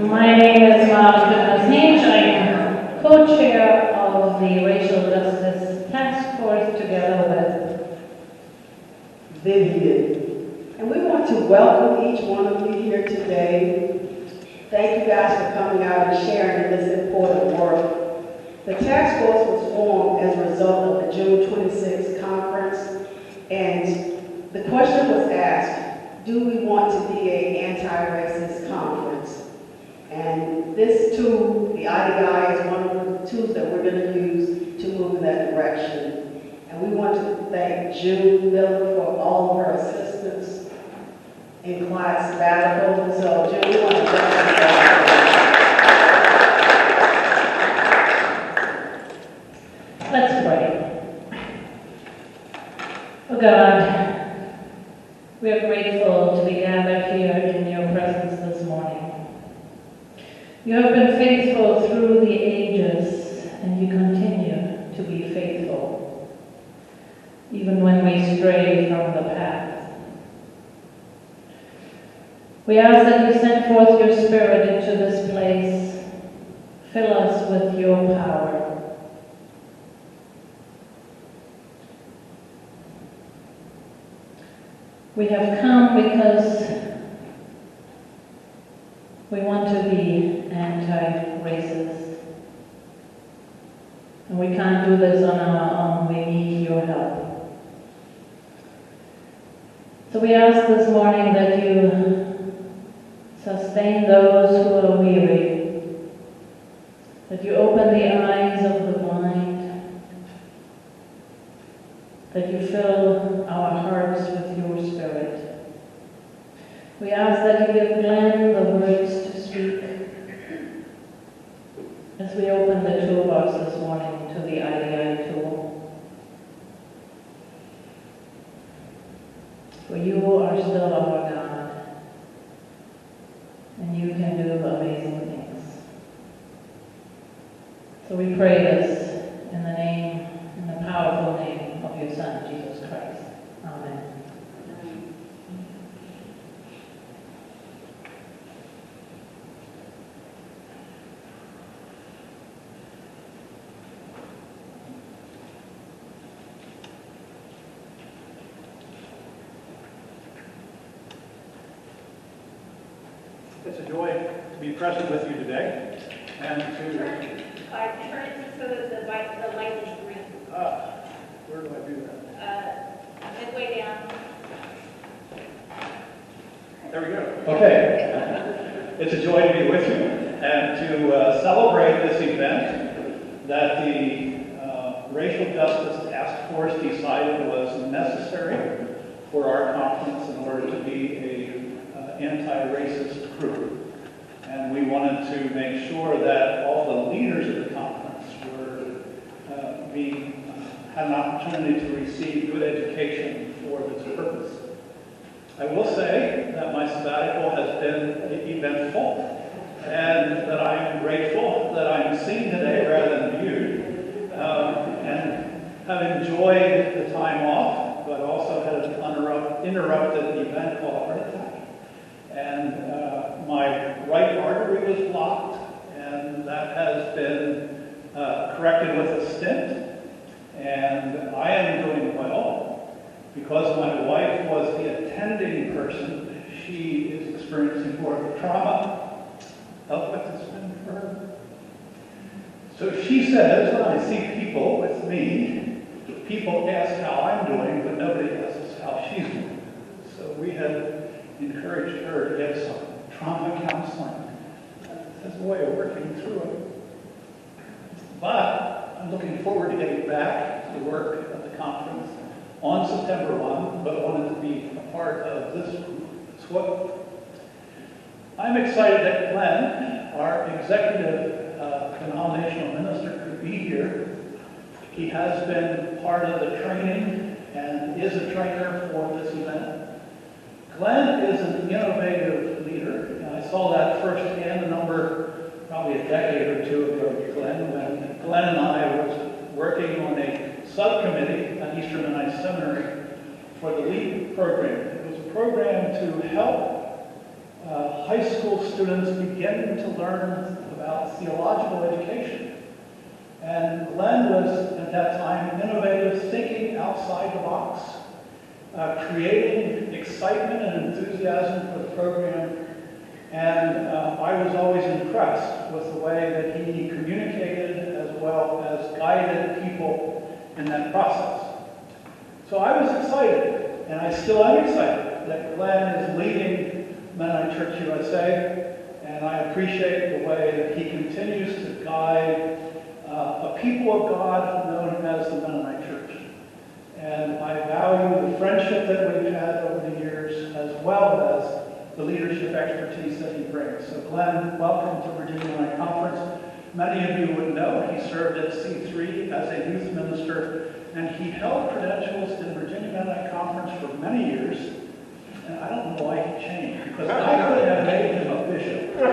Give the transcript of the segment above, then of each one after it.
My name is Hinch. I am co-chair of the Racial Justice Task Force together with Vivian. And we want to welcome each one of you here today. Thank you guys for coming out and sharing in this important work. The task force was formed as a result of the June 26th conference, and the question was asked, do we want to be an anti-racist conference? And this tool, the IDI, is one of the tools that we're going to use to move in that direction. And we want to thank June Miller for all of her assistance in class sabbatical. So, June, we want to thank you. Let's pray. Oh God, we are grateful to be gathered here in your presence this morning. You have been faithful through the ages, and you continue to be faithful, even when we stray from the path. We ask that you send forth your Spirit into this place. Fill us with your power. We have come because we want to be anti-racist. And we can't do this on our own. We need your help. So we ask this morning that you sustain those who are weary, that you open the eyes of the blind, that you fill our hearts with your Spirit. We ask that you give Glenn the words to speak as we open the toolbox this morning to the IDI tool. For you are still our God, and you can do amazing things. So we pray this in the name, in the powerful name of your Son, Jesus Christ. Amen. It's a joy to be present with you today and to... Turn it so that the light is green. Where do I do that? Midway down. There we go. Okay. It's a joy to be with you and to celebrate this event that the Racial Justice Task Force decided was necessary for our conference in order to be an anti-racist group. And we wanted to make sure that all the leaders of the conference had an opportunity to receive good education for this purpose. I will say that my sabbatical has been eventful, and that I am grateful that I'm seen today rather than viewed, and have enjoyed the time off, but also had an interrupted event called a heart attack. And my right artery was blocked, and that has been corrected with a stent. And I am doing well because my wife was the attending person. She is experiencing more of the trauma. Help with this one for her. So she says, when I see people with me, people ask how I'm doing, but nobody asks how she's doing. So we have encouraged her to get some trauma counseling as a way of working through it. But I'm looking forward to getting back to the work of the conference on September 1, but wanted to be a part of this group as well. I'm excited that Glenn, our executive denominational minister, could be here. He has been part of the training and is a trainer for this event. Glenn is an innovative leader, and I saw that firsthand probably a decade or two ago, when Glenn and I was working on a subcommittee at Eastern Mennonite Seminary for the LEAP program. It was a program to help high school students begin to learn about theological education. And Glen was, at that time, innovative, thinking outside the box, creating excitement and enthusiasm for the program. And I was always impressed with the way that he communicated as well as guided people in that process. So I was excited, and I still am excited, that Glen is leading Mennonite Church USA, and I appreciate the way that he continues to guide a people of God known as the Mennonite Church. And I value the friendship that we've had over the years, as well as the leadership expertise that he brings. So Glen, welcome to Virginia Mennonite Conference. Many of you would know he served at C3 as a youth minister, and he held credentials in Virginia Mennonite Conference for many years. And I don't know why he changed, because I could have made him a bishop. In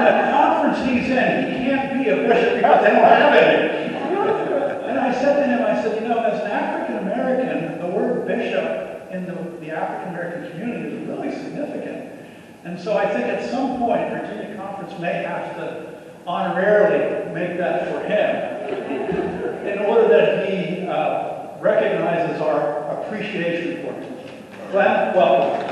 the conference he's in, he can't be a bishop because they don't have any. And I said to him, I said, you know, as an African American, the word bishop in the African American community is really significant. And so I think at some point, Virginia Conference may have to honorarily make that for him in order that he recognizes our appreciation for him. Glen, welcome.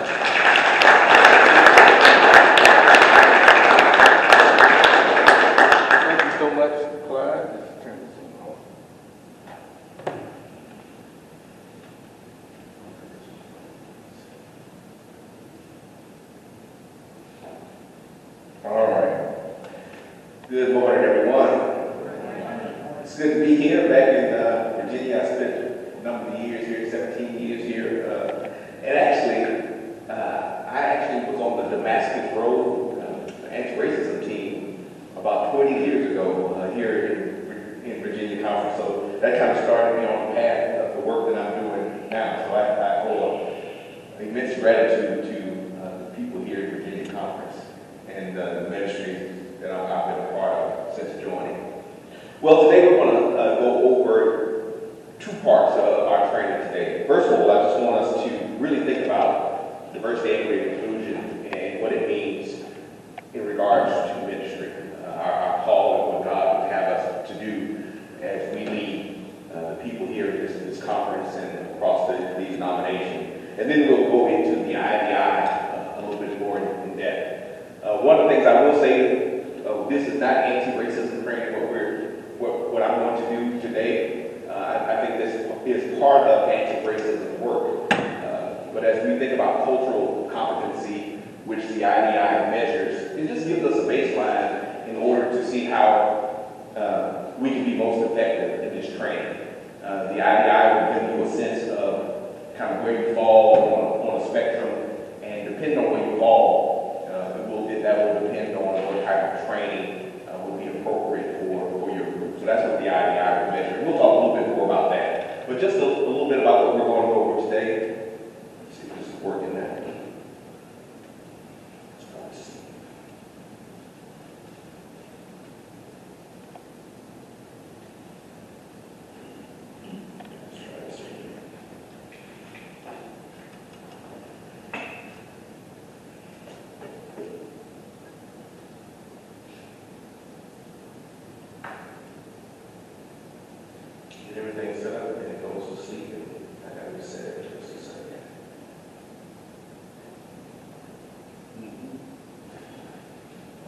Thank you so much, Clyde. Just turn this on. All right. Good morning, everyone. It's good to be here back in Virginia. I spent a number of years here, 17 years here. And actually, I actually was on the Damascus Road anti-racism team about 20 years ago here in Virginia Conference. So that kind of started me on the path of the work that I'm doing now. So I owe immense gratitude to the people here at Virginia Conference and the ministry that I've been a part of since joining. Well, today we're going to go over two parts of our training today. First of all, I just want us to really think about diversity, equity, and inclusion and what it means in regards to ministry, our call and what God would have us to do as we lead the people here in this conference and across the denomination. And then we'll go into the IDI a little bit more in depth. One of the things I will say, this is not anti-racism training, what I'm going to do today. I think this is part of anti-racism work. But as we think about cultural competency, which the IDI measures, it just gives us a baseline in order to see how we can be most effective in this training. The IDI will give you a sense of kind of where you fall on a spectrum, and depending on where you fall, that will depend on what type of training will be appropriate for your group. So that's what the IDI will measure. We'll talk a little bit more about that. But just a little bit about what we're going to go over today. Let's see if this is working now. Let's try to see. Let's try to see. Get everything set up and it goes to sleep, and I got to reset it just a second.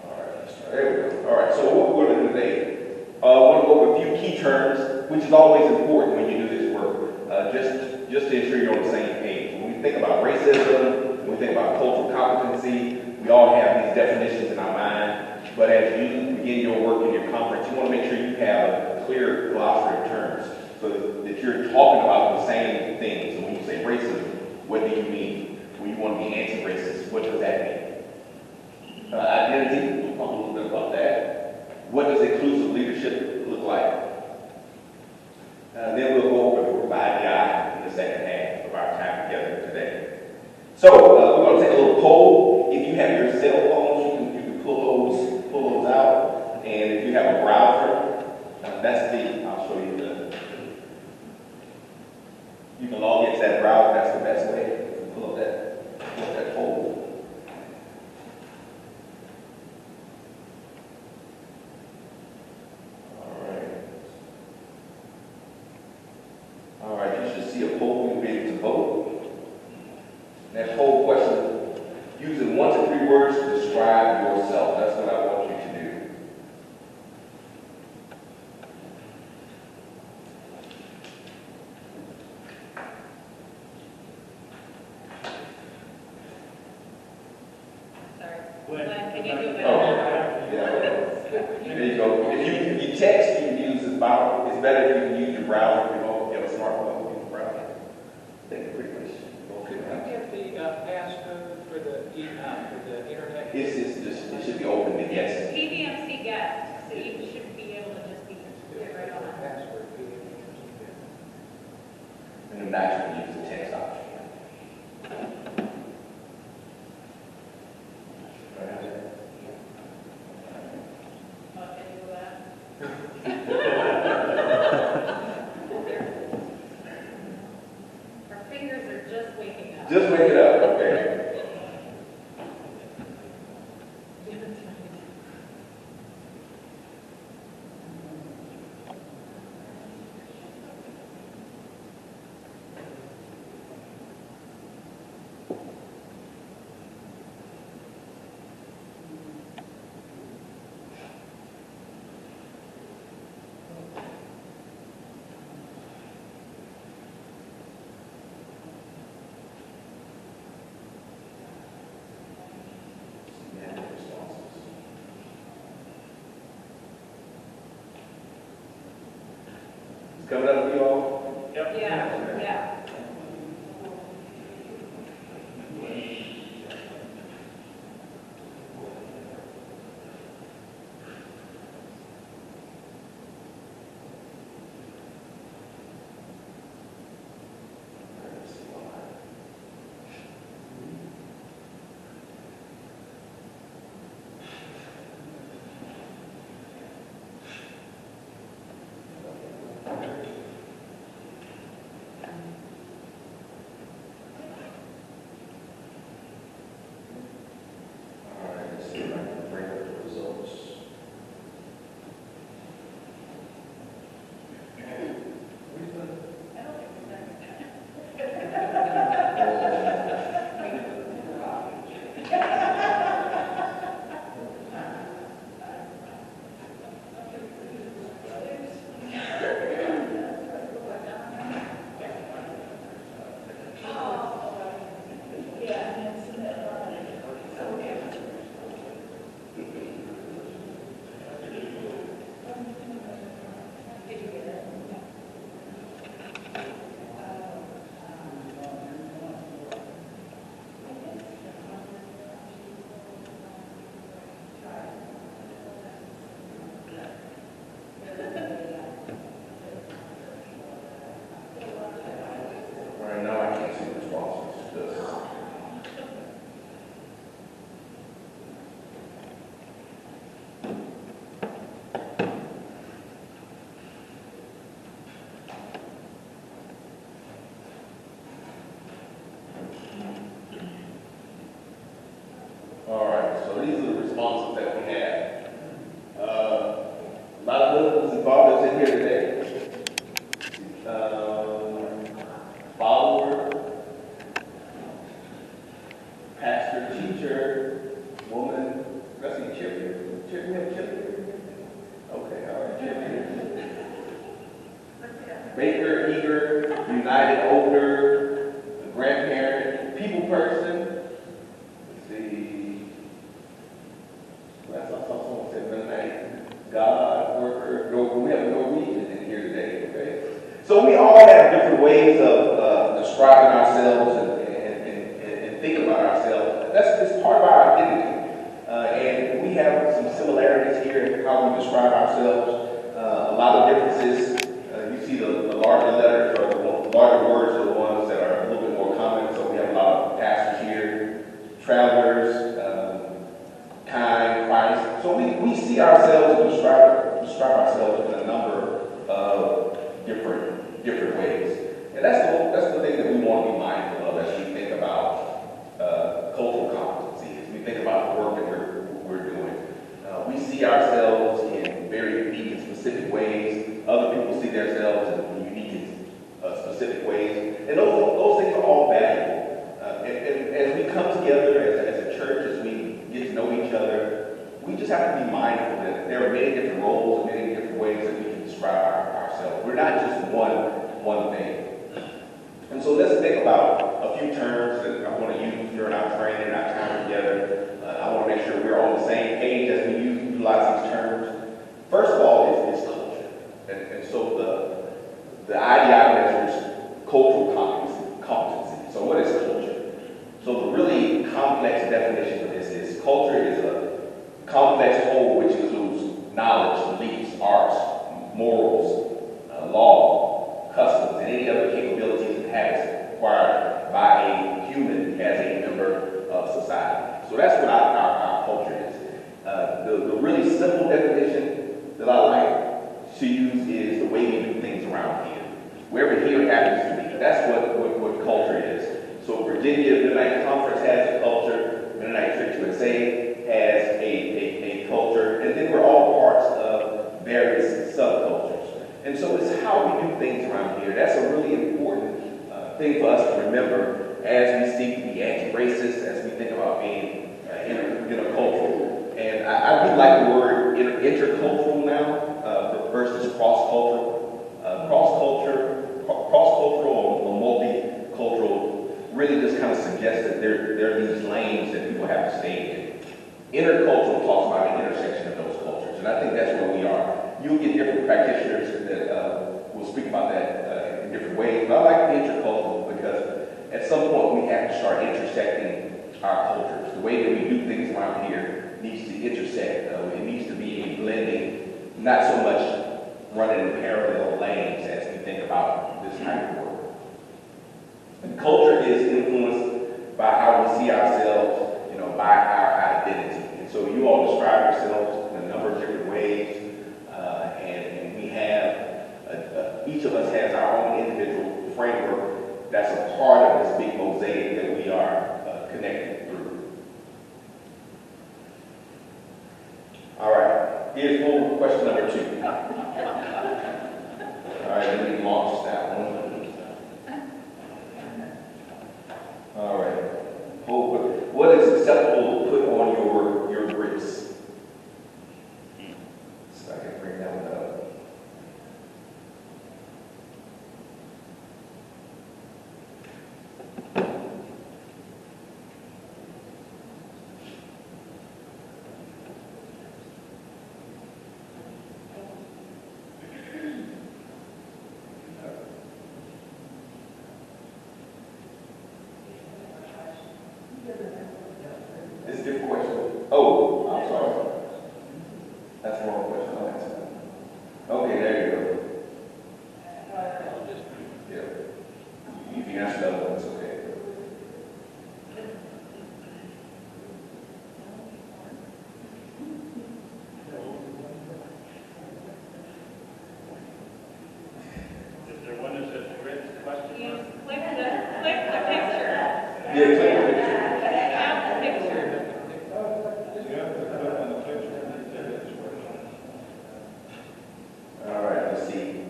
All right, let's try. There we go. All right, so what we're going to do today, I want to go over a few key terms, which is always important when you do this work, just to ensure you're on the same page. When we think about racism, when we think about cultural competency, we all have these definitions in our mind, but as you begin your work in your conference, you want to make sure you have a clear glossary of terms so that you're talking about the same things. So when you say racism, what do you mean? When you want to be anti-racist, what does that mean? Identity, we'll talk a little bit about that. What does inclusive leadership look like? Then we'll go over the IDI in the second half of our time together today. So we're going to take a little poll. If you have your cell phones, you can pull those out. And if you have a browser, I'll show you you can log into that browser. That's the best way to pull up that poll. see a poll, you'll be able to vote. That poll question, using 1 to 3 words to describe yourself. That's what I want you to do. Sorry. Glen, Glen, can you do it? Oh, yeah. There you go. If you text, you can use this bottle. It's better if you can use your browser. You know, if you have a smartphone, use your browser. Thank you pretty much. Can we get the passcode for the internet? It should be open to guests. PVMC guest, so you should be able to just get right on it. Password. And then naturally use the text option. Oh, can you do that? Our fingers are just waking up. Just wake it up, okay? It's coming up for you all? Yep. Yeah. All right, let's see if I can bring up the results. Right now, I can't see the responses. All right, so these are the responses that we had. A lot of husbands and fathers in here today. Follower, pastor, teacher, woman, let's see, cheerleader. We have cheerleader? Okay, all right, cheerleader. Baker, eager, united, older, grandparent, people person. Let's see. Last I saw someone said Mennonite, God, worker. We have Norwegian in here today, okay? So we all have different ways of describing ourselves and thinking about ourselves. It's part of our identity. And we have some similarities here in how we describe ourselves. A lot of differences. You see the larger letters or the larger words are the ones that are a little bit more common. So we have a lot of pastors here, travelers, kind, Christ. So we see ourselves and describe ourselves in a number of different ways. And that's the thing that we want to be mindful of as we think about cultural competency, as we think about the work that we're doing. We see ourselves in very unique and specific ways. Other people see themselves in unique and specific ways. think about a few terms that I'm going to use during our training, our time together. I want to make sure we're on the same page as we utilize these terms. First of all is culture. And so the IDI measures cultural competency. So what is culture? So the really complex definition of this is culture is a complex whole which includes knowledge, beliefs, arts, morals, law, customs, and any other capabilities and habits acquired by a human as a member of society. So that's what our culture is. The really simple definition that I like to use is the way we do things around here. Wherever here happens to be, that's what culture is. So Virginia Mennonite Conference has a culture, Mennonite Church USA has a culture, and then we're all parts of various subcultures. And so it's how we do things around here. That's a really important thing for us to remember as we seek to be anti-racist, as we think about being intercultural. And I do like the word intercultural now versus cross-cultural. Cross-cultural or multicultural really just kind of suggests that there are these lanes that people have to stay in. Intercultural talks about an intersection of those cultures, and I think that's where we are. You'll get different practitioners that will speak about that in different ways, but I like the intercultural because at some point we have to start intersecting our cultures. The way that we do things around here needs to intersect. It needs to be a blending, not so much running in parallel lanes as we think about this type of work. And culture is influenced by how we see ourselves, by our identity. And so you all describe yourselves in a number of different ways, and we have, each of us has our own individual framework that's a part of this big mosaic that we are connected through. All right, here's question number 2. All right, let me launch that one. All right. What is acceptable to put on your grits? So I can bring that one up. It's a different question. Oh, I'm sorry. That's the wrong question. I'll answer that. Okay, there you go. Yeah. You can answer that one, it's okay. Is there one that says grit question? You click the picture. Yeah, click the picture. Have the picture. All right, let's see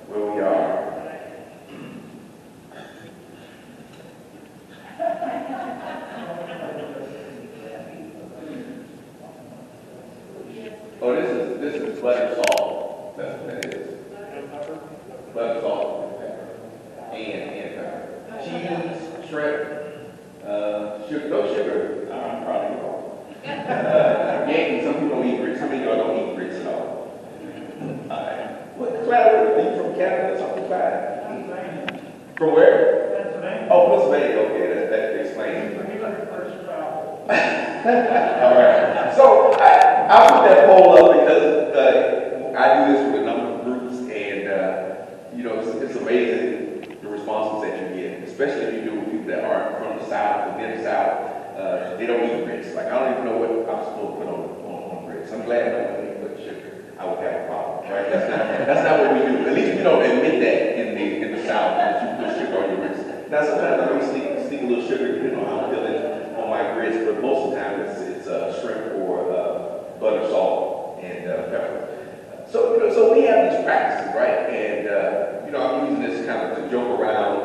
where we are. Oh, this is butter salt. That's what that is. Butter salt and pepper. Cheese, shrimp, sugar. No sugar. I'm proud of you all. Yankees, some people don't eat grits. How many of y'all don't eat grits at all? What? Clyde, are you from Canada or something, Clyde? From where? Pennsylvania. Oh, Pennsylvania. Okay, that explains it. All right. So I put that poll up because I do this with a number of groups, and it's amazing the responses that you get, especially if you do with people that aren't from the South, within the South. They don't eat grits. Like, I don't even know what I'm supposed to put on grits. I'm glad nobody put sugar. I would have a problem, right? That's not what we do. At least we don't admit that in the South, that you put sugar on your grits. Now, sometimes I may sneak a little sugar, depending on how I'm feeling on my grits, but most of the time it's shrimp or butter, salt, and pepper. So we have these practices, right? And I'm using this kind of to joke around,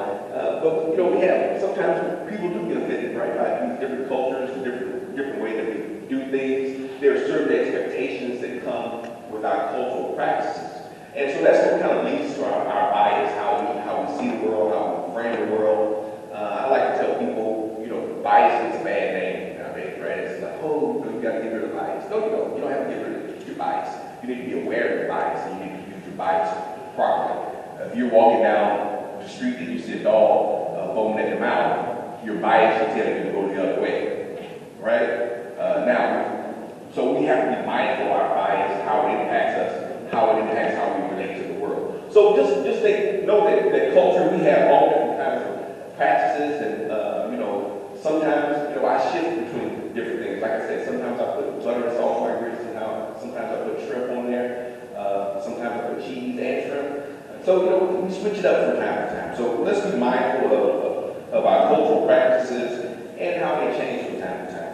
but we have sometimes people do get offended, right? By these different cultures, different way that we do things. There are certain expectations that come with our cultural practices, and so that's what kind of leads to our bias, how we see the world, You need to be aware of your bias, and you need to use your bias properly. If you're walking down the street and you see a dog foaming at your mouth, your bias will tell you to go the other way, right? So we have to be mindful of our bias, how it impacts us, how it impacts how we relate to the world. So just know that culture, we have all different kinds of practices, and sometimes I shift between different things. Like I said, sometimes I put butter and salt on my grits, and sometimes I put shrimp on there. Sometimes I put cheese and shrimp. So we switch it up from time to time. So let's be mindful of our cultural practices and how they change from time to time.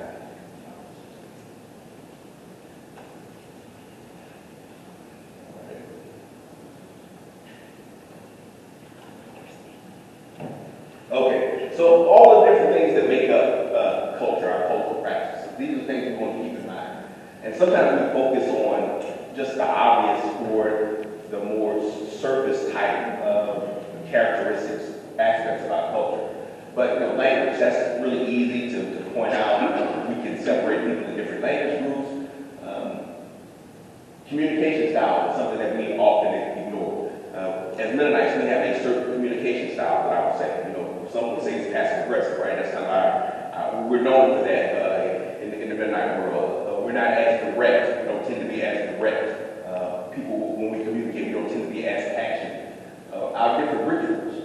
Okay, so all the different things that make up culture, our cultural practices, these are things we want to keep in mind. And sometimes we focus on just the obvious or the more surface type of characteristics, aspects of our culture. But language, that's really easy to point out. We can separate people in different language groups. Communication style is something that we often ignore. As Mennonites, we have a certain communication style that I would say. Some would say it's passive aggressive, right? That's kind of we're known for that in the Mennonite world. We're not as direct. We don't tend to be as direct. People, when we communicate, we don't tend to be as passionate. Our different rituals,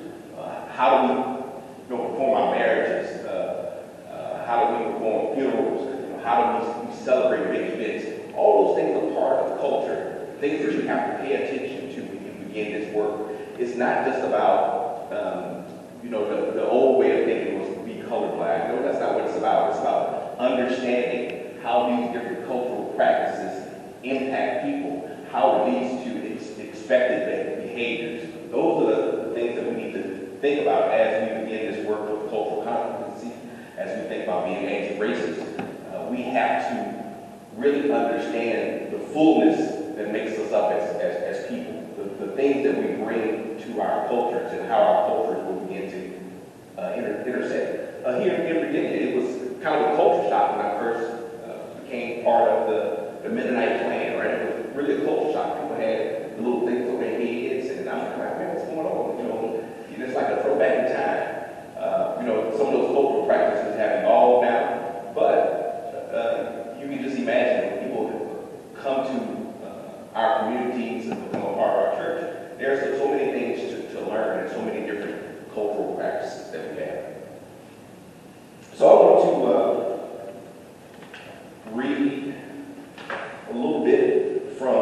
how do we perform our marriages? How do we perform funerals? How do we celebrate big events? All those things are part of culture, things that you have to pay attention to when you begin this work. It's not just about the old way of thinking was to be colorblind. No, that's not what it's about. It's about understanding how these different cultural practices impact people, how it leads to expected behaviors. Those are the things that we need to think about as we begin this work with cultural competency, as we think about being anti-racist. We have to really understand the fullness that makes us up as people, the things that we bring to our cultures and how our cultures will begin to intersect. Here in Virginia, it was kind of a culture shock when I first became part of the Mennonite clan, right? It was really a culture shock. People had the little things on their heads, and I was like, man, what's going on? It's like a throwback in time. Some of those cultural practices have evolved now, but you can just imagine when people come to our communities and become a part of our church, there's so many things to learn and so many different cultural practices that we have. So I want to read a little bit from,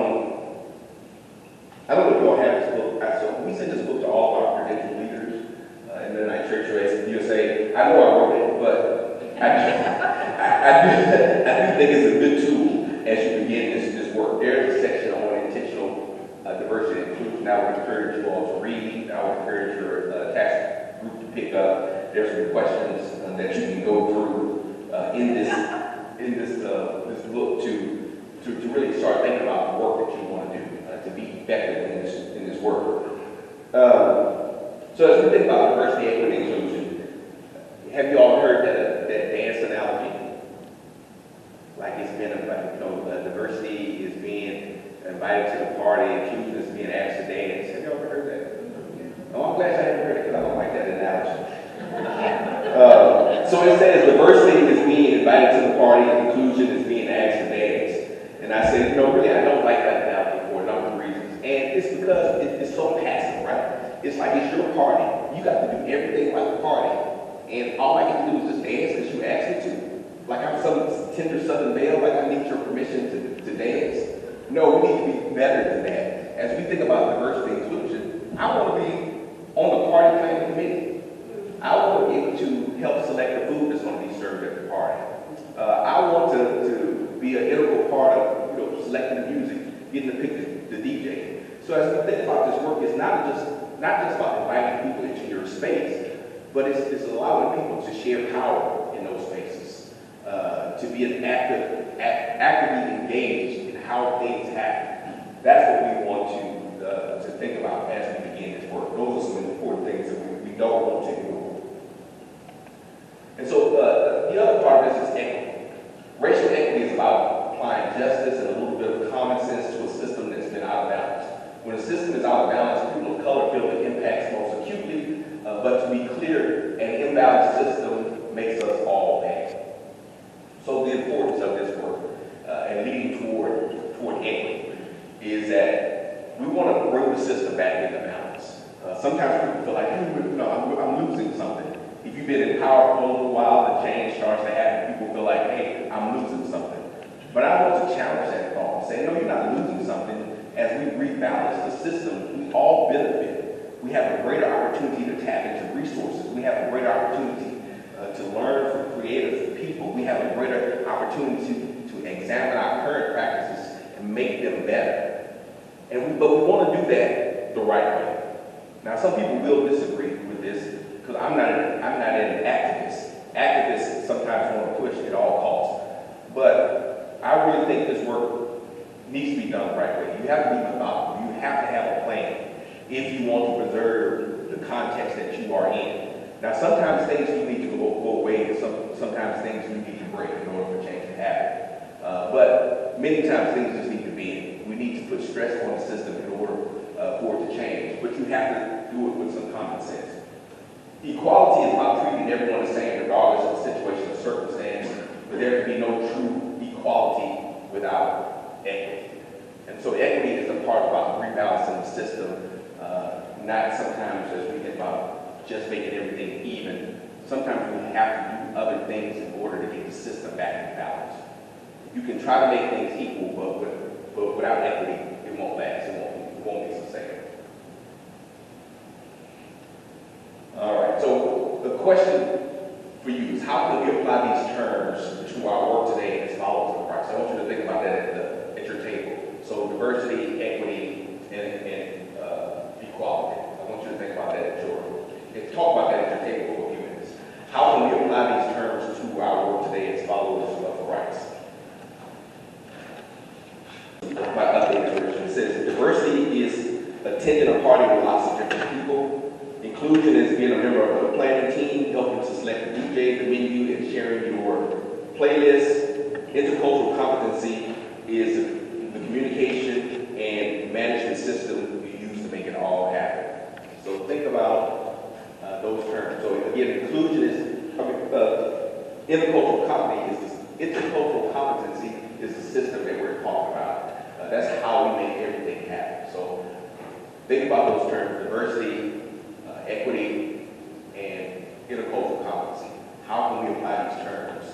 I don't know if you all have this book. So we sent this book to all of our credential leaders in Mennonite Church or MCUSA. I know I wrote it, but I do think it's a good tool as you begin this work. There's a section on intentional diversity and inclusion. I would encourage you all to read. I would encourage your task group to pick up. There's some questions that you can go through in this book to really start thinking about the work that you want to do to be effective in this work. So as we think about diversity, equity, and inclusion, have you all heard that dance analogy? Like it's been diversity is being invited to the party, inclusion is being asked to dance. Have you ever heard that? Oh, I'm glad I haven't heard it because I don't like that analogy. So it says diversity is being invited to the party, inclusion is being asked to dance. And I said, really, I don't like that analogy for a number of reasons. And it's because it's so passive, right? It's like it's your party. You got to do everything like a party. And all I get to do is just dance because you asked me to. Like I'm some tender Southern belle, like I need your permission to dance. No, we need to be better than that. As we think about diversity and inclusion, I want to be on the party planning committee. I want to be able to help select the food that's going to be served at the party. I want to be an integral part of selecting the music, getting to pick the DJ. So as we think about this work, it's not just about inviting people into your space, but it's allowing people to share power in those spaces, to be an actively engaged in how things happen. That's what we want to think about as we begin this work. Those are some important things that we don't want to ignore. And so the other part of this is equity. Racial equity is about applying justice and a little bit of common sense to a system is that we want to bring the system back into balance. Sometimes people feel like, hey, I'm losing something. If you've been in power for a little while, the change starts to happen. People feel like, hey, I'm losing something. But I want to challenge that thought and say, no, you're not losing something. As we rebalance the system, we all benefit. We have a greater opportunity to tap into resources. We have a greater opportunity to learn from creative people. We have a greater opportunity to examine our current practices and make them better. But we want to do that the right way. Now, some people will disagree with this because I'm not an activist. Activists sometimes want to push at all costs. But I really think this work needs to be done the right way. You have to be methodical. You have to have a plan if you want to preserve the context that you are in. Now, sometimes things do need to go away, and sometimes things do need to break in order for change to happen. But many times things just need to be. We need to put stress on the system in order for it to change. But you have to do it with some common sense. Equality is about treating everyone the same regardless of the situation or circumstance, but there can be no true equality without equity. And so equity is a part about rebalancing the system, not sometimes as we think about just making everything even. Sometimes we have to do other things in order to get the system back in balance. You can try to make things equal, but without equity, it won't last. It won't be sustainable. All right, so the question for you is, how can we apply these terms to our work today as follows in Christ? I want you to think about that at your table. So diversity, equity, and equality. I want you to think about that talk about that at your table for a few minutes. How can we apply these terms to our work today as followers of Christ? My updated version says diversity is attending a party with lots of different people. Inclusion is being a member of the planning team, helping to select the DJ, the menu, and sharing your playlist. Intercultural competency is the communication and management system you use to make it all happen. So think about those terms. So again, inclusion is intercultural competency is the system that we're talking about. That's how we make everything happen. So think about those terms: diversity, equity, and intercultural competency. How can we apply these terms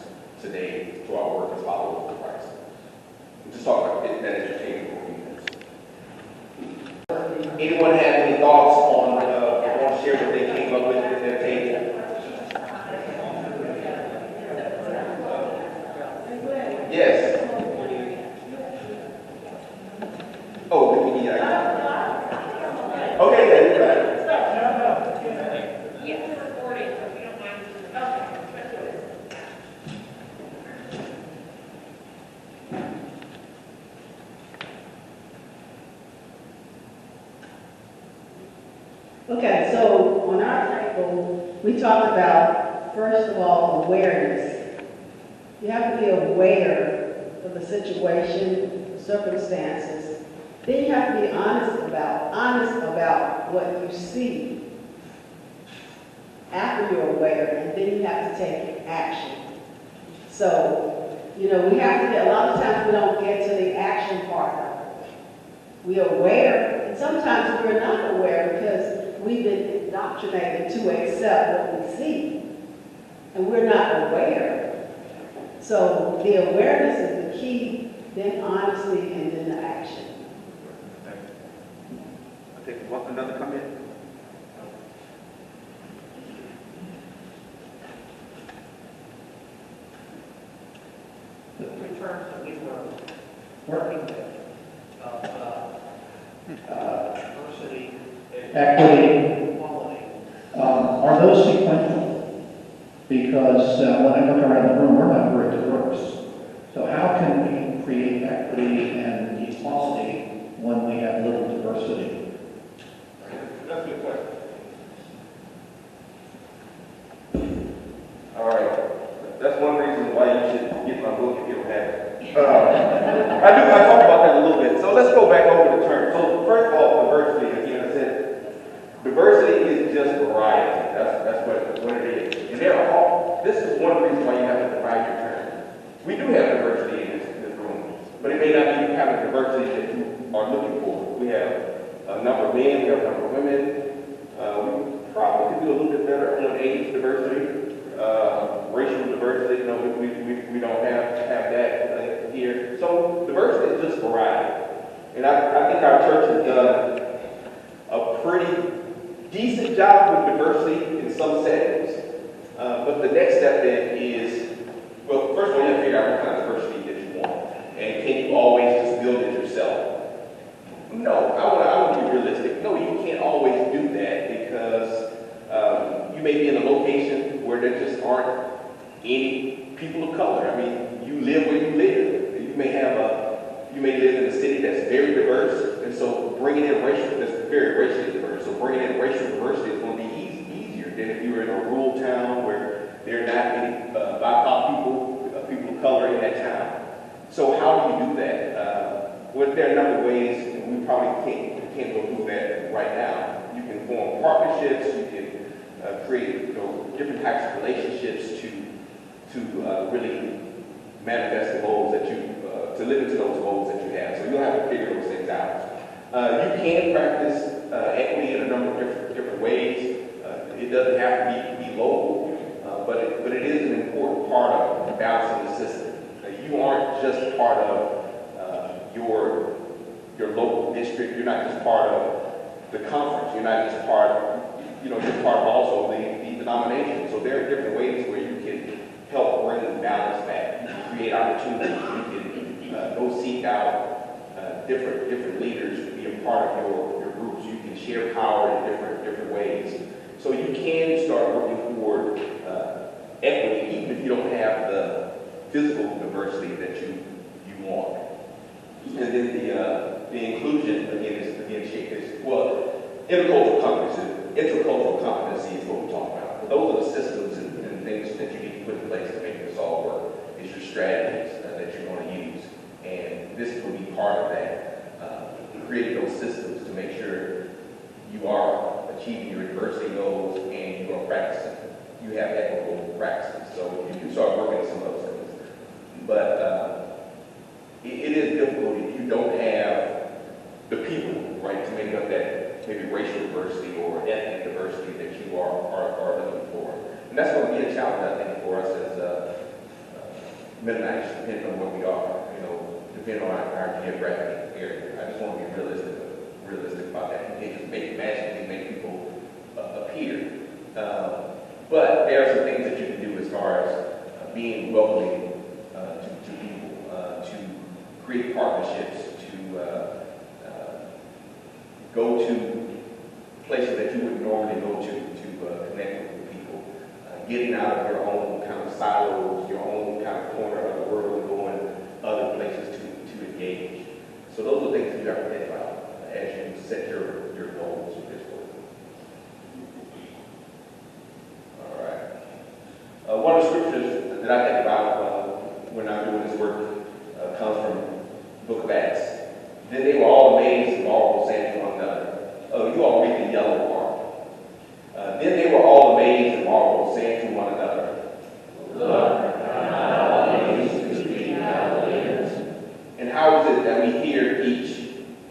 today to our work as followers of Christ? We'll just talk about that at your table for a few minutes. Anyone have any thoughts on want to share what they came up with at their table? Yes. Oh, yeah. Okay, then you're right. Yes, recording, if you don't mind. Okay, so on our table, we talked about, first of all, awareness. You have to be aware of the situation, the circumstances. Then you have to be honest about what you see after you're aware, and then you have to take action. So, we have to get, a lot of times we don't get to the action part of it. We're aware, and sometimes we're not aware because we've been indoctrinated to accept what we see, and we're not aware. So the awareness is the key, then honesty, and then the action. I'll take another comment. In terms that we were working with, diversity, Equity. equality. Are those sequential? Because when I look around the room, we're not very diverse. So how can we create equity and equality when we have little diversity? That's a good question. All right. That's one reason why you should get my book if you don't have it. I talked about that a little bit. So let's go back over the term. So first of all, diversity, again, I said, diversity is just variety. That's what it is. And this is one reason why you have to divide your term. We do have diversity in this room, but it may not be kind of diversity you are looking for. We have a number of men, we have a number of women. We probably could do a little bit better on age diversity, racial diversity. We don't have that here. So diversity is just variety. And I think our church has done a pretty decent job with diversity in some settings. But the next step then is, well, first of all, you have to figure out what kind of diversity that you want. And can you always just build it yourself? No, I want to be realistic. No, you can't always do that because you may be in a location where there just aren't any people of color. I mean, you live where you live. You may live in a city that's very diverse, and so bringing in that's very racially diverse. So bringing in racial diversity is going to be easier than if you were in a rural town where there are not many BIPOC people of color in that town. So how do you do that? Well, there are a number of ways, and we probably can't go do that right now. You can form partnerships. You can create different types of relationships to really manifest the goals that to live into those goals that you have. So you'll have to figure those things out. You can practice equity in a number of different ways. It doesn't have to be local, but it is an important part of balancing the system. You aren't just part of your local district. You're not just part of the conference. You're not just part of, you're part of also the denomination. So there are different ways where you can help bring the balance back. You can create opportunities. You can go seek out different leaders to be a part of your groups. You can share power in different ways. So you can start working toward equity, even if you don't have the physical diversity that you want. And then the inclusion is well, intercultural competency is what we talk about. But those are the systems and things that you need to put in place to make this all work. It's your strategies that you're going to use, and this will be part of that. Creating those systems to make sure you are achieving your diversity goals and you are practicing. You have equitable practices, so you can start working on some of those things. But it is difficult if you don't have the people, right, to make up that maybe racial diversity or ethnic diversity that you are looking for. And that's going to be a challenge, I think, for us as Mennonites, depending on where we are, depending on our geographic area. I just want to be realistic about that. You can't just magically make people appear. But there are some things that you can do as far as being welcoming to people, to create partnerships, to go to places that you wouldn't normally go to connect with people, getting out of your own kind of silos, your own kind of corner of the world, and going other places to engage. So those are things that you have to think about as you set your goals with this work. All right. One of the scriptures that I think about when I'm doing this work comes from the book of Acts. Then they were all amazed and marveled, saying to one another, you all read the yellow part. Then they were all amazed and marveled, saying to one another, look, and how is it that we hear each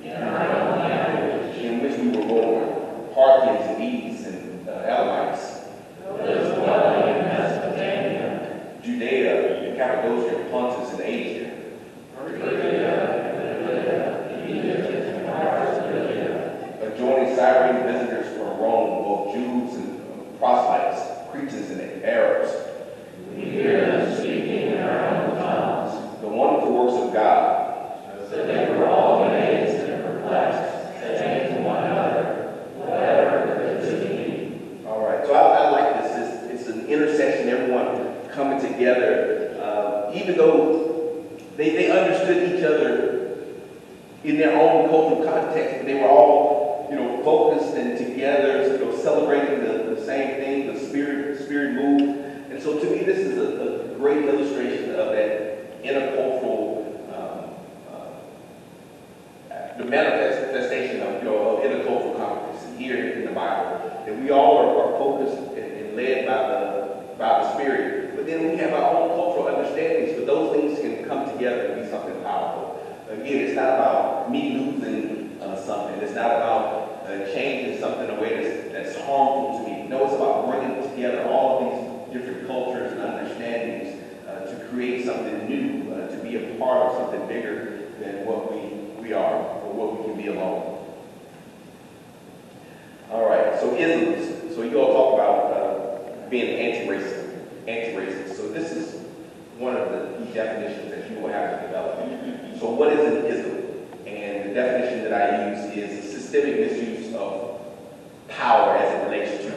in our own language in which we were born, Parthians, Medes, and Elamites, those dwelling in Mesopotamia, Judea, and Cappadocia, Pontus, and Asia, adjoining Cyrene, visitors from Rome, both Jews and proselytes, Cretans and Arabs. We hear them speaking in our own tongues the wonderful works of God. So they were all amazed and perplexed, saying to one another, whatever could this be? All right, so I like this. It's an intersection, everyone coming together, even though they understood each other in their own cultural context, but they were all, focused and together, celebrating the same thing, the spirit moved. And so to me, this is a great illustration of that intercultural, the manifestation of intercultural competency here in the Bible. That we all are focused and led by the Spirit, but then we have our own cultural understandings. But those things can come together and be something powerful. Again, it's not about me me losing something. It's not about changing something in a way that's harmful to me. No, it's about bringing together all of these different cultures and understandings to create something new, to be a part of something bigger than what we are or what we can be alone. All right, so isms. So you all talk about being anti-racist. So this is one of the key definitions that you will have to develop. So what is an ism? And the definition that I use is a systemic misuse of power as it relates to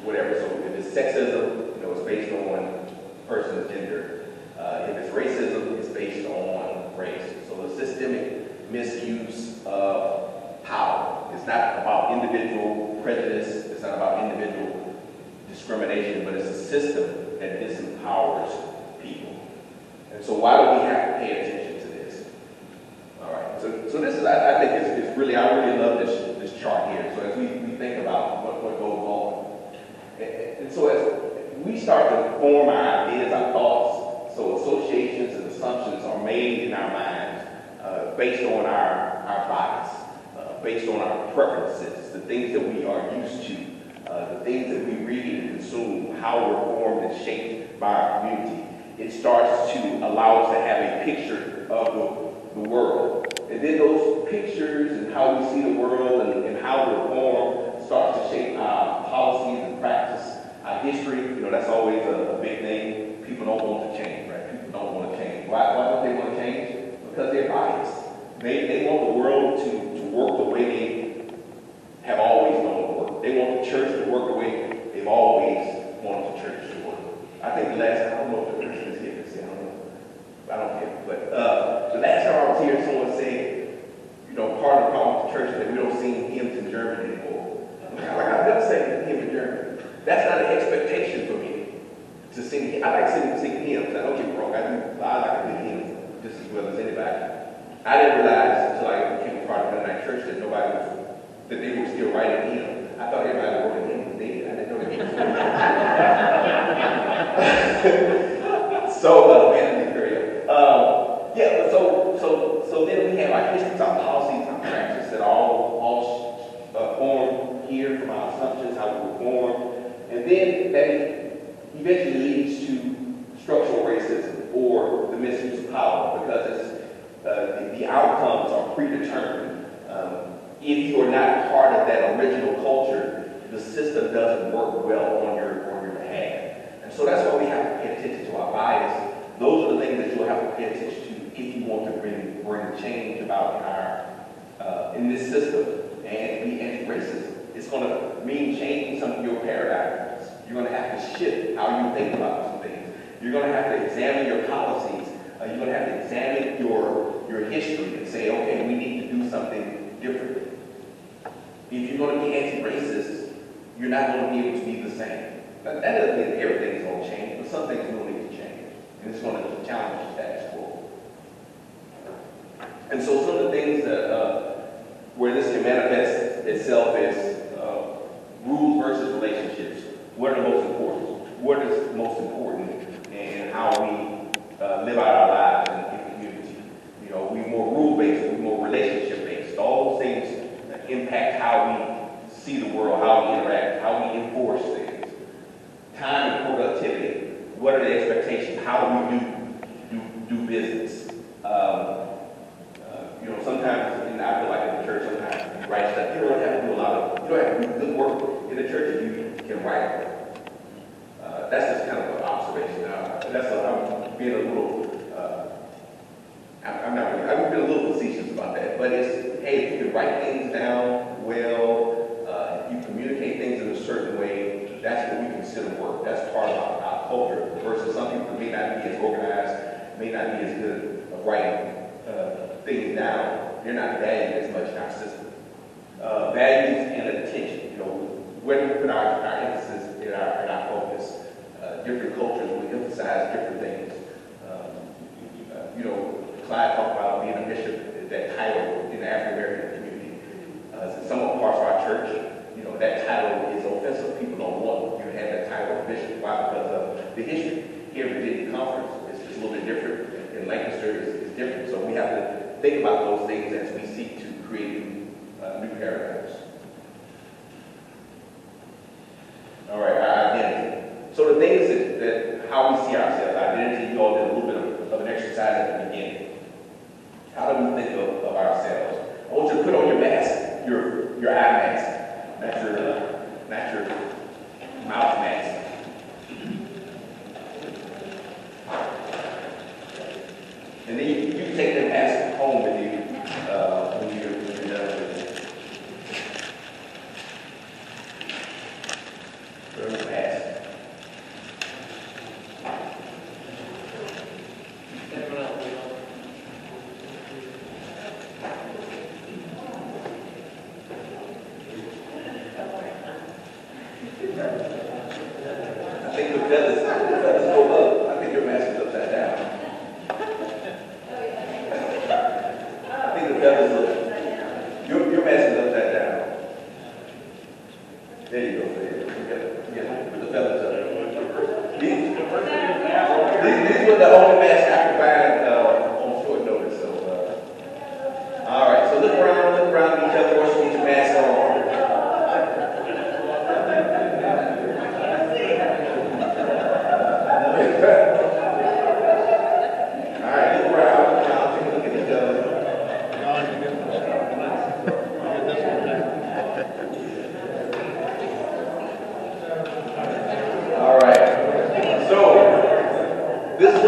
whatever. So if it's sexism, it's based on person's gender. If it's racism, it's based on race. So the systemic misuse of power. It's not about individual prejudice. It's not about individual discrimination, but it's a system that disempowers people. And so why do we have to pay attention to this? All right. So this is, I think it's really, I really love this chart here. So as we think about what goes on. And so as we start to form our ideas, our thoughts, so associations and assumptions are made in our minds based on our bias, based on our preferences, the things that we are used to, the things that we read and consume, how we're formed and shaped by our community. It starts to allow us to have a picture of the world. And then those pictures and how we see the world and how we're formed starts to shape our policies and practice, our history. That's always a big thing. People don't want to change, right? People don't want to change. Why don't they want to change? Because they're biased. They want the world to work the way they have always known to work. They want the church to work the way they've always wanted the church to work. I think I don't know if the person is here to say, I don't care. But the last time I was here, someone said, part of the problem with the church is that we don't sing hymns in German anymore. I've never sang a hymn in German. That's not an expectation for me to sing. I like singing hymns. I don't get me wrong. I like a good hymn just as well as anybody. I didn't realize until I became a part of the Mennonite Church that they were still writing hymns. I thought everybody wrote a hymn was dead. I didn't know that. So, so then we have our histories, our policies, our practices that are all formed here from our assumptions, how we were formed. And then that eventually leads to structural racism or the misuse of power because the outcomes are predetermined. If you are not part of that original culture, the system doesn't work well on your behalf. And so that's why we have to pay attention to our bias. Those are the things that you'll have to pay attention to if you want to bring change about in this system and be anti-racism. It's going to mean changing some of your paradigms. You're going to have to shift how you think about some things. You're going to have to examine your policies. You're going to have to examine your history and say, okay, we need to do something differently. If you're going to be anti-racist, you're not going to be able to be the same. That doesn't mean everything's going to change, but some things will need to change. And it's going to challenge the status quo. And so some of the things that where this can manifest itself is rules versus relationships. What are the most important? What is most important in how we live out our lives in the community? We're more rule-based, we're more relationship-based. All those things impact how we see the world, how we interact, how we enforce things. Time and productivity. What are the expectations? How do we do business? Sometimes, and I feel like in the church, sometimes you write stuff. You don't have to do you don't have to do good work in the church if you can write. That's just kind of an observation. I'm being a little, I'm being a little facetious about that. But it's, hey, if you can write things down well, if you communicate things in a certain way, that's what we consider work. That's part of our culture versus some people may not be as organized, may not be as good at writing things down. They're not valued as much in our system. Values and attention. Where do we put our emphasis in our focus? Different cultures will emphasize different things. Clyde talked about being a bishop, that title in the African American community. Some parts of our church, that title is offensive. People don't want you to have that title of bishop. Why? Because of the history. Here in Virginia Conference, it's just a little bit different. In Lancaster, it's different. So we have to think about those things as we seek to create new paradigms. All right, our identity. So the things that how we see ourselves, identity, you all did a little bit of an exercise at the beginning. How do we think of ourselves? I want you to put on your mask, your eye mask, not your mouth mask. And then you can take that mask home with you when you're done with it. There's the mask. I think the feathers go up. I think your mask is upside down. I think the feathers look. Your mask is upside down. There you go. Yeah. Put the feathers up. These were the only masks I could find on short notice. So, all right. So look around each other. Once you get your mask on.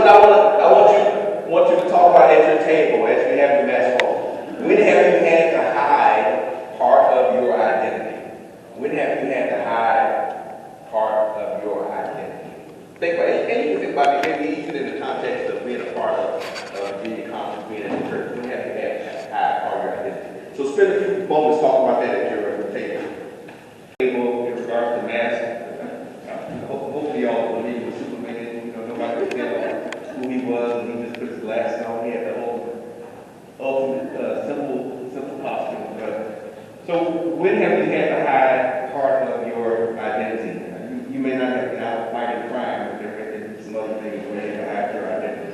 I want you to talk about at your table as we have your mask on. When have you had to hide part of your identity? When have you had to hide part of your identity? Think about it, and you can think about it maybe even in the context of being a part of being a conference, being in the church. When have you had to hide part of your identity? So spend a few moments talking about that at your table. In regards to mask, hopefully y'all believe in Superman. You know, nobody could tell who he was, and he just put his glasses on. He had the whole ultimate simple costume. So when have you had to hide part of your identity? You may not have been out fighting crime, but there have been some other things where you had to hide your identity.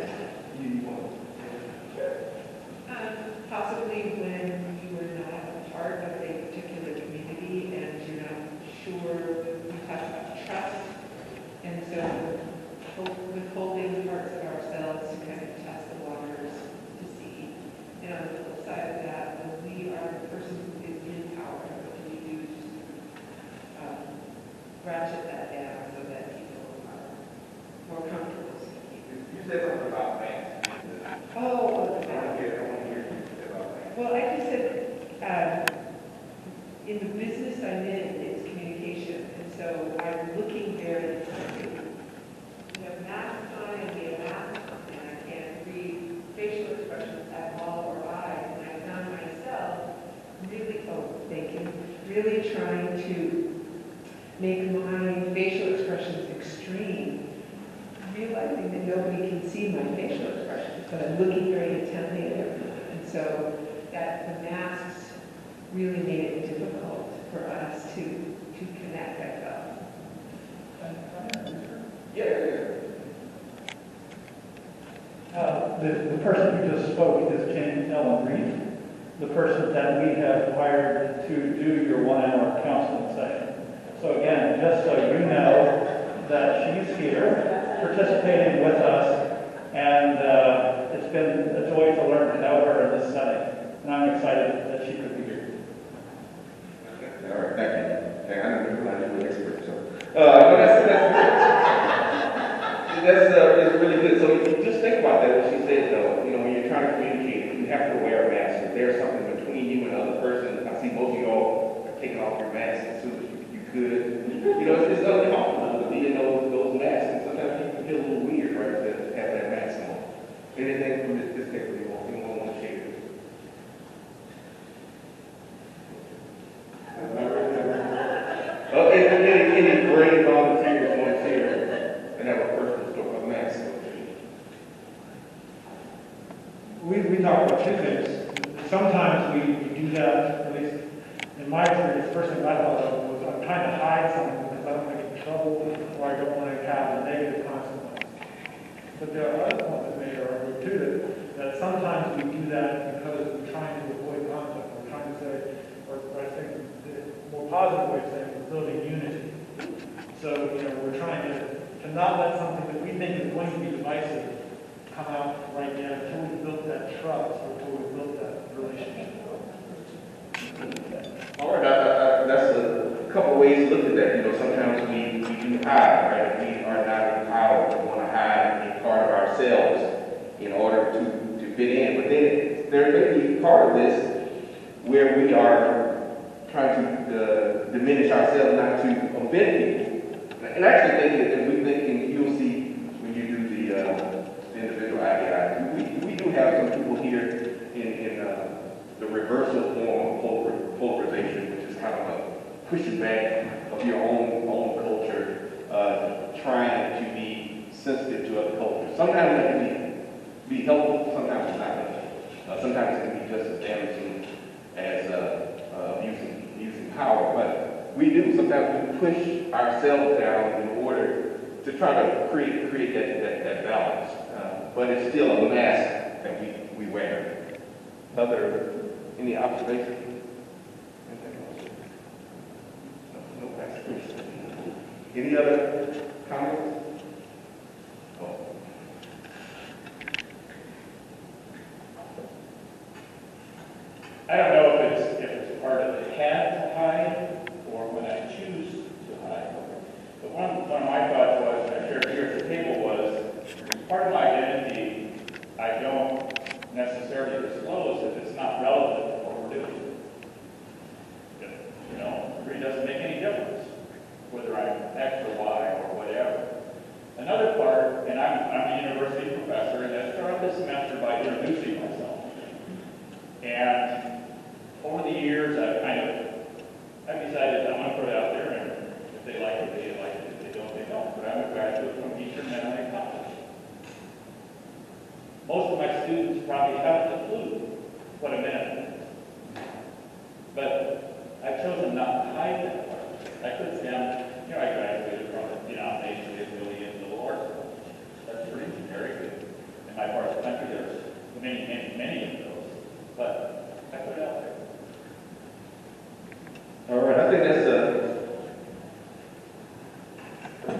Possibly when you were not a part of a particular community and you're not sure, we talk about trust, and so withholding parts of ourselves to kind of test the waters to see. And on the flip side of that, when we are the person who is in power, what do we do to ratchet that down so that people are more comfortable speaking? You said something about banks. Oh, well, I just said, in the business I'm in, it's communication, and so I'm looking very intently. We have masks on and we have masks on, and I can't read facial expressions at all or eyes, and I found myself really trying to make my facial expressions extreme, realizing that nobody can see my facial expressions, but I'm looking very intently at everyone, and so that the masks really made it difficult for us to connect, I felt. The person who just spoke is Jane Ellen Reed, the person that we have hired to do your 1-hour counseling session. So again, just so you know that she's here, participating with us, and it's been a joy to learn to know her in this setting. And I'm excited that she could be here. All right, thank you. Hey, I didn't realize you were an expert, so. No, that's really good. So just think about that, what she said, though. You know, when you're trying to communicate, you have to wear a mask. If there's something between you and the other person, I see most of y'all are taking off your masks as soon as you could. You know, it's uncomfortable to be in those masks, and sometimes people feel a little weird, right, to have that mask on. Anything from this paper anyone want to share? Any great volunteers want to share and have a personal story of mask? We talk about two things. Sometimes we do that, at least in my experience, the first thing I thought of was I'm trying to hide something because I don't want to get in trouble or I don't want to have a negative consequence. But there are other points that may argue too that sometimes we do that because positive way of saying we're building unity. So, we're trying to not let something that we think is going to be divisive come out right now until we've built that trust, or until we've built that relationship. All right, that's a couple ways to look at that. Sometimes we do hide, right? We are not empowered. We want to hide a part of ourselves in order to fit in. But then there may be part of this where we are trying to diminish ourselves, not to offend people. And I actually think that we think, and you'll see when you do the individual IDI, we do have some people here in the reversal form of polarization, which is kind of a pushing back of your own culture, trying to be sensitive to other cultures. Sometimes that can be helpful, sometimes it's not helpful. Sometimes it can be just as damaging as using power. But we do, sometimes we push ourselves down in order to try to create that balance. But it's still a mask that we wear. Any observations? No observations. Any other comments? Oh. I don't know if it's part of the had to hide or when I choose to hide. But one of my thoughts was, and I shared here at the table, was part of my identity I don't necessarily disclose if it's not relevant to what we're doing. It really doesn't make any difference whether I'm X or Y or whatever. Another part, and I'm a university professor, and I started this semester by introducing myself. And over the years, I've decided I'm going to put it out there, and if they like it, they like it. If they don't, they don't. But I'm a graduate from Eastern Mennonite College. Most of my students probably haven't a clue what a Mennonite is. But I've chosen not to hide that part. I could say, I graduated from a denomination that really into the Lord. That's pretty generic. In my part of the country, there's many of those. But I put it out there. All right, I think that's a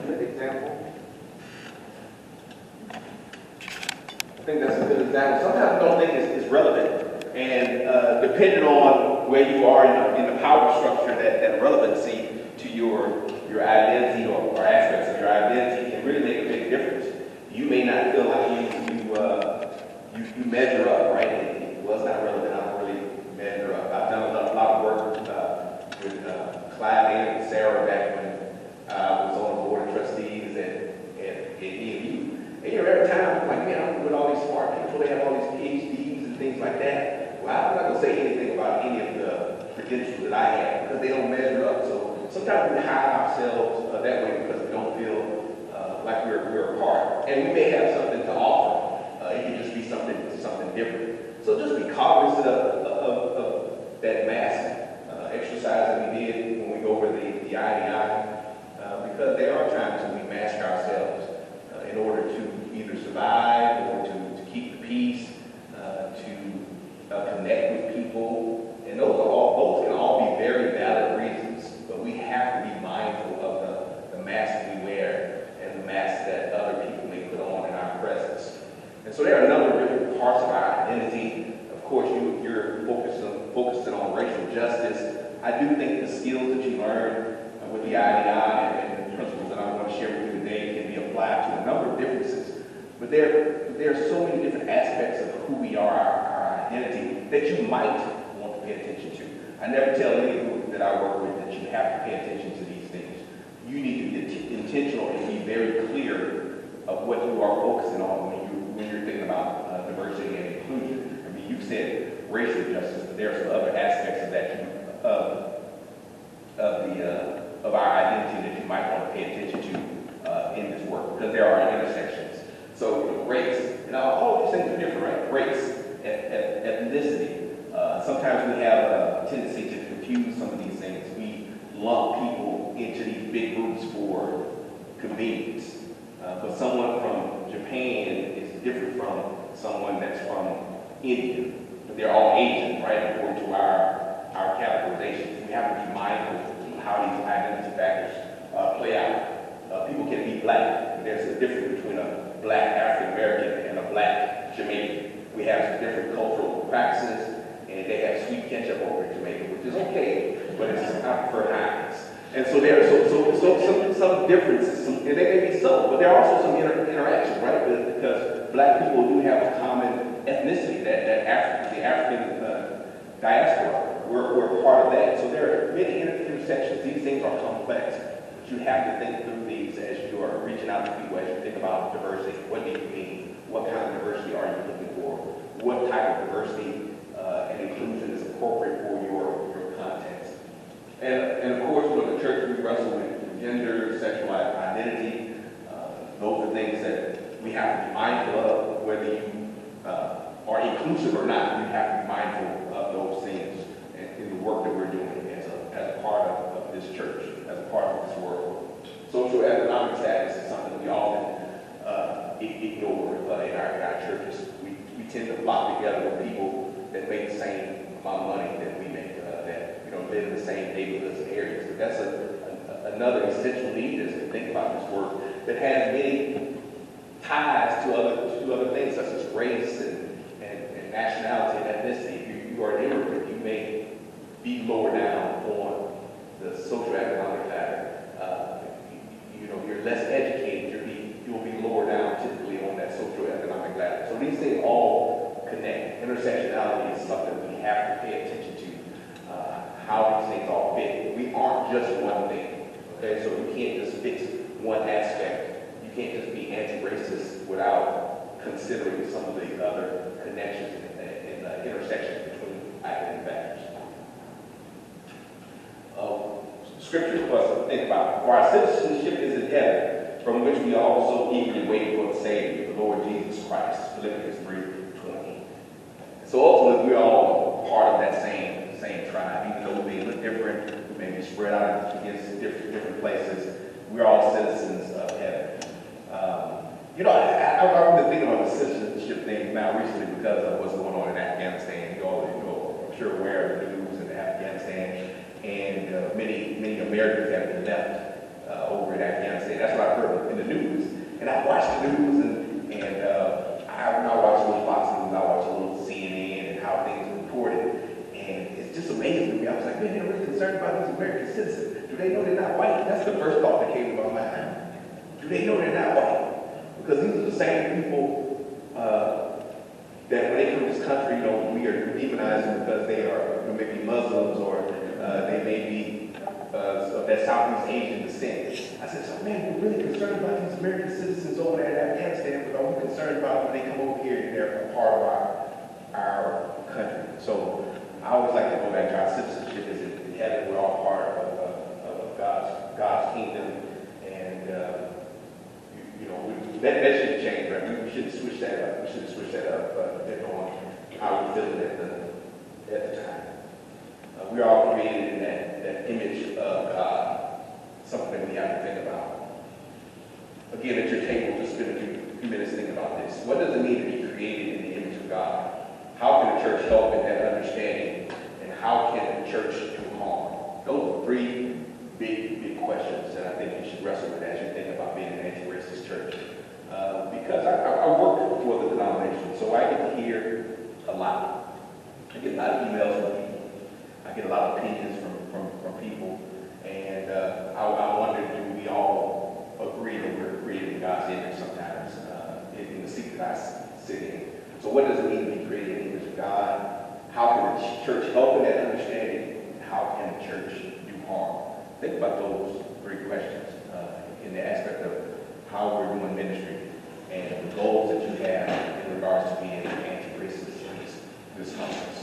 good example. I think that's a good example. Sometimes I don't think it's relevant. And depending on where you are in the power structure, that relevancy to your identity or aspects of your identity can really make a big difference. You may not feel like you measure up, right? Well, it's not relevant. I don't really measure up. I've done a lot of work with Clive and Sarah back when I was on the board of trustees at EMU. And every time I'm like, man, I'm with all these smart people. They have all these PhDs and things like that. Well, I'm not going to say anything about any of the credentials that I have because they don't measure up. So sometimes we hide ourselves that way because we don't feel like we're a part. And we may have something to offer. It can just be something different. So just be cognizant of that mask exercise that we did when we go over the IDI, because there are times when we mask ourselves in order to either survive or to keep the peace, to connect with people. And those can all be very valid reasons, but we have to be mindful of the mask we wear and the mask that other people may put on in our presence. And so there are a number of different parts of our identity. Of course, you're focusing on racial justice. I do think the skills that you learn with the IDI and the principles that I want to share with you today can be applied to a number of differences. But there are so many different aspects of who we are, our identity, that you might want to pay attention to. I never tell anyone that I work with that you have to pay attention to these things. You need to be intentional and be very clear of what you are focusing on when you're thinking about diversity and inclusion. I mean, you said racial justice, but there are some other aspects of that of our identity that you might want to pay attention to in this work, because there are intersections. So race, and all these things are different, right? Race, ethnicity. Sometimes we have a tendency to confuse some of these things. We lump people into these big groups for convenience. But someone from Japan is different from someone that's from India. But they're all Asian, right, according to our categorizations. We have to be mindful how these identity factors play out. People can be black. There's a difference between a black African American and a black Jamaican. We have some different cultural practices, and they have sweet ketchup over in Jamaica, which is okay, but it's not for Heinz. And so there are some differences, and they may be subtle, but there are also some interactions, right? Because black people do have a common ethnicity, the African diaspora. We're part of that. So there are many intersections. These things are complex, but you have to think through these as you are reaching out to people, as you think about diversity. What do you mean? What kind of diversity are you looking for? What type of diversity and inclusion is appropriate for your context? And of course, in the church, we wrestle with gender, sexual identity. Those are things that we have to be mindful of, whether you are inclusive or not. We have to be mindful of those things in the work that we're doing as a part of this church, as a part of this world. Social economic status is something we often ignore in our churches. We tend to flock together with people that make the same amount of money that we make, that live in the same neighborhoods and areas. But that's another essential need as we think about this work that has many ties to other things such as race and nationality and ethnicity. If you are an immigrant, you may be lower down on the socioeconomic ladder. You're less educated, you'll be lower down typically on that socioeconomic ladder. So these things all connect. Intersectionality is something we have to pay attention to, how these things all fit. We aren't just one thing, okay? So you can't just fix one aspect. You can't just be anti-racist without considering some of the other connections and intersections between identity factors. Scripture for us to think about. For our citizenship is in heaven, from which we also eagerly wait for the Savior, the Lord Jesus Christ. Philippians 3:20. So ultimately, we're all part of that same tribe, even though we may look different, we may be spread out against different places. We're all citizens of heaven. I've been thinking about the citizenship thing now recently because of what's going on in Afghanistan. You all I'm sure aware of the news in Afghanistan. And many Americans have been left over in Afghanistan. That's what I've heard in the news. And I watch the news, and I watch a little Fox News, I watch a little CNN, and how things are reported. And it's just amazing to me. I was like, man, they're really concerned about these American citizens. Do they know they're not white? That's the first thought that came to my mind. Do they know they're not white? Because these are the same people that when they come to this country, we are demonizing because they are maybe Muslims or they may be of that Southeast Asian descent. I said, so man, we're really concerned about these American citizens over there in Afghanistan, but are we concerned about when they come over here and they're a part of our country? So I always like to go back to our citizenship is in heaven. We're all part of God's kingdom, and that should change, right? We shouldn't switch that up. We shouldn't switch that up depending on how we feel at the time. We are all created in that image of God, something that we have to think about. Again, at your table, just spend a few minutes thinking about this. What does it mean to be created in the image of God? How can the church help in that understanding? And how can the church do harm? Those are three big questions that I think you should wrestle with as you think about being an anti-racist church. Because I work for the denomination, so I get to hear a lot. I get a lot of emails from people. I get a lot of opinions from people. And I wonder, do we all agree that we're created in God's image sometimes in the seat that I sit in? So what does it mean to be created in the image of God? How can the church help in that understanding? And how can the church do harm? Think about those three questions in the aspect of how we're doing ministry and the goals that you have in regards to being an anti-racist this conference.